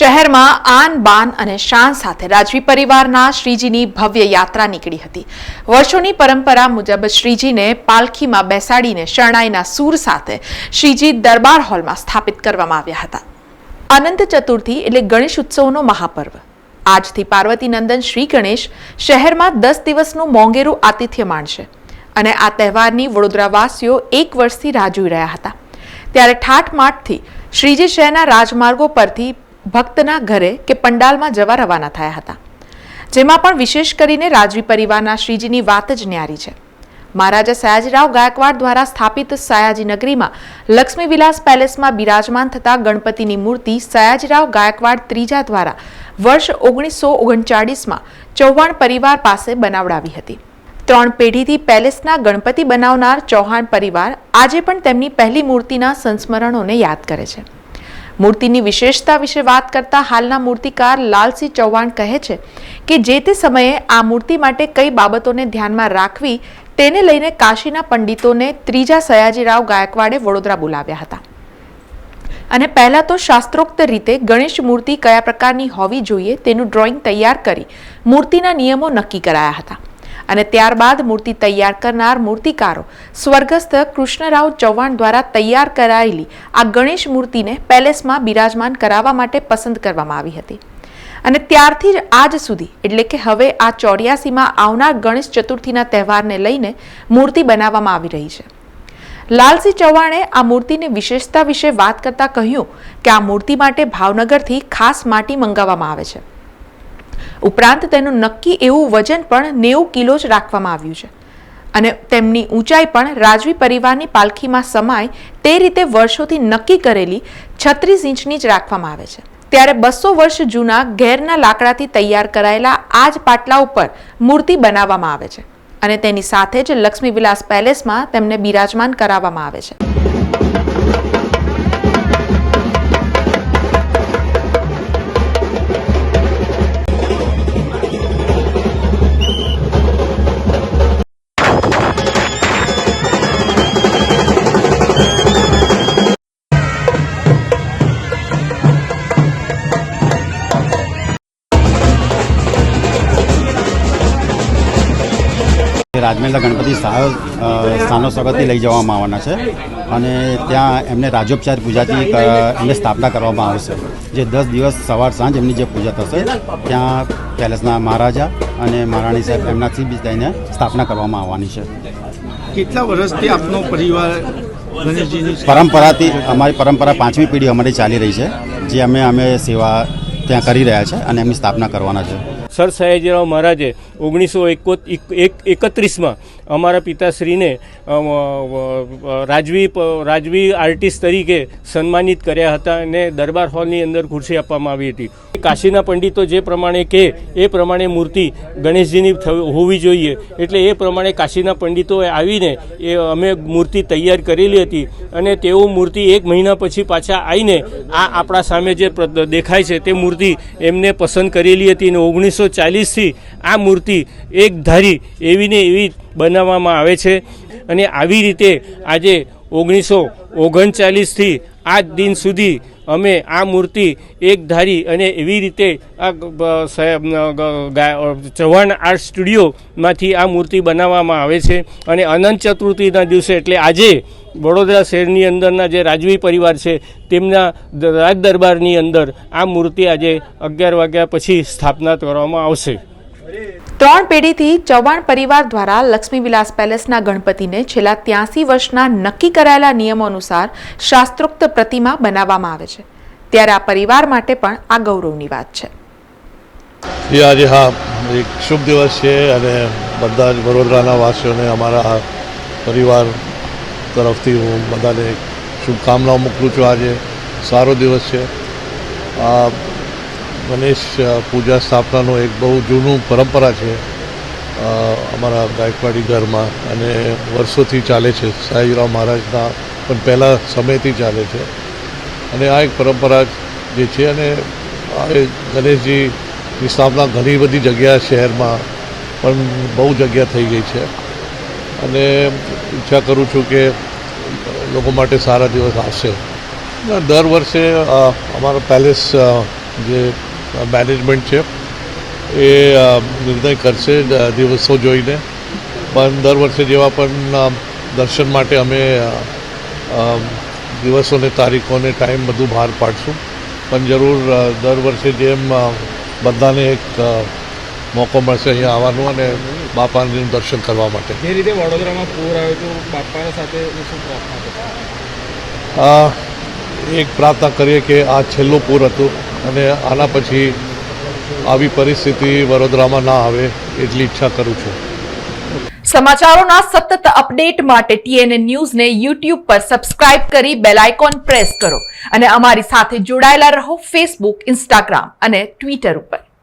શહેરમાં આન બાન અને શાન સાથે રાજવી પરિવારના શ્રીજીની ભવ્ય યાત્રા નીકળી હતી। વર્ષોની પરંપરા મુજબ શ્રીજીને પાલખીમાં બેસાડીને શરણાઈના સૂર સાથે શ્રીજી દરબાર હોલમાં સ્થાપિત કરવામાં આવ્યા હતા। અનંત ચતુર્થી એટલે ગણેશ ઉત્સવનો મહાપર્વ। આજથી પાર્વતી નંદન શ્રી ગણેશ શહેરમાં 10 દિવસનું મોંઘેરું આતિથ્ય માણશે અને આ તહેવારની વડોદરાવાસીઓ 1 વર્ષથી રાહ જોઈ રહ્યા હતા। ત્યારે ઠાઠમાઠથી શ્રીજી શહેરના રાજમાર્ગો પરથી ભક્તના ઘરે કે પંડાલમાં જવા રવાના થયા હતા, જેમાં પણ વિશેષ કરીને રાજવી પરિવારના શ્રીજીની વાત જ ન્યારી છે। મહારાજા સયાજીરાવ ગાયકવાડ દ્વારા સ્થાપિત સયાજી નગરીમાં લક્ષ્મી વિલાસ પેલેસમાં બિરાજમાન થતા ગણપતિની મૂર્તિ સયાજીરાવ ગાયકવાડ ત્રીજા દ્વારા વર્ષ 1939માં ચૌહાણ પરિવાર પાસે બનાવડાવી હતી। 3 પેઢીથી પેલેસના ગણપતિ બનાવનાર ચૌહાણ પરિવાર આજે પણ તેમની પહેલી મૂર્તિના સંસ્મરણોને યાદ કરે છે। મૂર્તિની વિશેષતા વિશે વાત કરતા હાલના મૂર્તિકાર લાલસિંહ ચૌહાણ કહે છે કે જે તે સમયે આ મૂર્તિ માટે કઈ બાબતોને ધ્યાનમાં રાખવી તેને લઈને કાશીના પંડિતોને ત્રીજા સયાજીરાવ ગાયકવાડે વડોદરા બોલાવ્યા હતા અને પહેલા તો શાસ્ત્રોક્ત રીતે ગણેશ મૂર્તિ કયા પ્રકારની હોવી જોઈએ તેનું ડ્રોઈંગ તૈયાર કરી મૂર્તિના નિયમો નક્કી કરાયા હતા અને ત્યારબાદ મૂર્તિ તૈયાર કરનાર મૂર્તિકારો સ્વર્ગસ્થ કૃષ્ણરાવ ચૌહાણ દ્વારા તૈયાર કરાયેલી આ ગણેશ મૂર્તિને પેલેસમાં બિરાજમાન કરાવવા માટે પસંદ કરવામાં આવી હતી અને ત્યારથી જ આજ સુધી એટલે કે હવે આ 84માં આવનાર ગણેશ ચતુર્થીના તહેવારને લઈને મૂર્તિ બનાવવામાં આવી રહી છે। લાલસિંહ ચૌહાણે આ મૂર્તિની વિશેષતા વિશે વાત કરતા કહ્યું કે આ મૂર્તિ માટે ભાવનગરથી ખાસ માટી મંગાવવામાં આવે છે। ઉપરાંત તેનું નક્કી એવું વજન પણ 90 કિલો જ રાખવામાં આવ્યું છે અને તેમની ઊંચાઈ પણ રાજવી પરિવારની પાલખીમાં સમાય તે રીતે વર્ષોથી નક્કી કરેલી 36 ઇંચની જ રાખવામાં આવે છે। ત્યારે 200 વર્ષ જૂના ઘેરના લાકડાથી તૈયાર કરાયેલા આ જ પાટલા ઉપર મૂર્તિ બનાવવામાં આવે છે અને તેની સાથે જ લક્ષ્મી વિલાસ પેલેસમાં તેમને બિરાજમાન કરાવવામાં આવે છે। રાજમહેલના ગણપતિ સ્થાનો સ્વાગતથી લઈ જવામાં આવવાના છે અને ત્યાં એમને રાજોપચાર પૂજાથી એમને સ્થાપના કરવામાં આવશે। જે 10 દિવસ સવાર સાંજ એમની જે પૂજા થશે ત્યાં પેલેસના મહારાજા અને મહારાણી સાહેબ એમનાથી બી થઈને સ્થાપના કરવામાં આવવાની છે। કેટલા વર્ષથી આપનો પરિવાર ગણેશજીની પરંપરાથી અમારી પરંપરા 5મી પેઢી અમારી ચાલી રહી છે, જે અમે સેવા ત્યાં કરી રહ્યા છે અને એમની સ્થાપના કરવાના છે। સર સયાજીરાવ મહારાજે 1931માં અમારા પિતાશ્રીને રાજવી આર્ટિસ્ટ તરીકે સન્માનિત કર્યા હતા અને દરબાર હોલની અંદર ખુરશી આપવામાં આવી હતી। કાશીના પંડિતો જે પ્રમાણે કહે એ પ્રમાણે મૂર્તિ ગણેશજીની હોવી જોઈએ, એટલે એ પ્રમાણે કાશીના પંડિતોએ આવીને અમે મૂર્તિ તૈયાર કરેલી હતી અને તેઓ મૂર્તિ 1 મહિના પછી પાછા આવીને આ આપણા સામે જે દેખાય છે તે મૂર્તિ એમને પસંદ કરેલી હતી અને 1940થી આ મૂર્તિ એક ધારી એવી ને એવી બનાવવામાં આવે છે અને આવી રીતે આજે 1939થી આજ દિન સુધી અમે આ મૂર્તિ એક ધારી અને એવી રીતે આ ચૌહાણ આર્ટ સ્ટુડિયોમાંથી આ મૂર્તિ બનાવવામાં આવે છે અને અનંત ચતુર્થીના દિવસે એટલે આજે વડોદરા શહેરની અંદરના જે રાજવી પરિવાર છે તેમના રાજ દરબારની અંદર આ મૂર્તિ આજે 11 વાગ્યા પછી સ્થાપના કરવામાં આવશે। 3 પેઢીથી ચૌહાણ પરિવાર દ્વારા લક્ષ્મી વિલાસ પેલેસના ગણપતિને છેલ્લા 83 વર્ષના નક્કી કરાયેલા નિયમો અનુસાર શાસ્ત્રોક્ત પ્રતિમા બનાવવામાં આવે છે। ત્યારે આ પરિવાર માટે પણ આ ગૌરવની વાત છે। આજે હા એક શુભ દિવસ છે અને બધા જ વડોદરાના વાસીઓને અમારા પરિવાર તરફથી હું બધાને શુભકામનાઓ મોકલું છું। આજે સારો દિવસ છે। ગણેશ પૂજા સ્થાપનાનો એક બહુ જૂનું પરંપરા છે અમારા ગાયકવાડી ઘરમાં અને વર્ષોથી ચાલે છે। સયાજીરાવ મહારાજના પણ પહેલાં સમયથી ચાલે છે અને આ એક પરંપરા જે છે અને ગણેશજીની સ્થાપના ઘણી બધી જગ્યા શહેરમાં પણ બહુ જગ્યા થઈ ગઈ છે અને ઈચ્છા કરું છું કે લોકો માટે સારા દિવસ આવશે। દર વર્ષે અમારો પેલેસ જે મેનેજમેન્ટ છે એ નિર્ણય કરશે દિવસો જોઈને, પણ દર વર્ષે જેવા પણ દર્શન માટે અમે દિવસોને તારીખોને ટાઈમ બધું બહાર પાડશું, પણ જરૂર દર વર્ષે જેમ બધાને એક મોકો મળશે અહીંયા આવવાનું અને બાપાનું દર્શન કરવા માટે. જે રીતે વડોદરામાં પૂર આવ્યો તો બાપાના સાથે શું પ્રાર્થના એક પ્રાર્થના કરીએ કે આ છેલ્લું પૂર હતું અને આના પછી આવી પરિસ્થિતિ વડોદરામાં ના આવે એટલી ઈચ્છા કરું છું. સમાચારોના સતત અપડેટ માટે TNN ન્યૂઝને YouTube પર સબસ્ક્રાઇબ કરી બેલ આઇકોન પ્રેસ કરો અને અમારી સાથે જોડાયેલા રહો Facebook, Instagram અને Twitter ઉપર.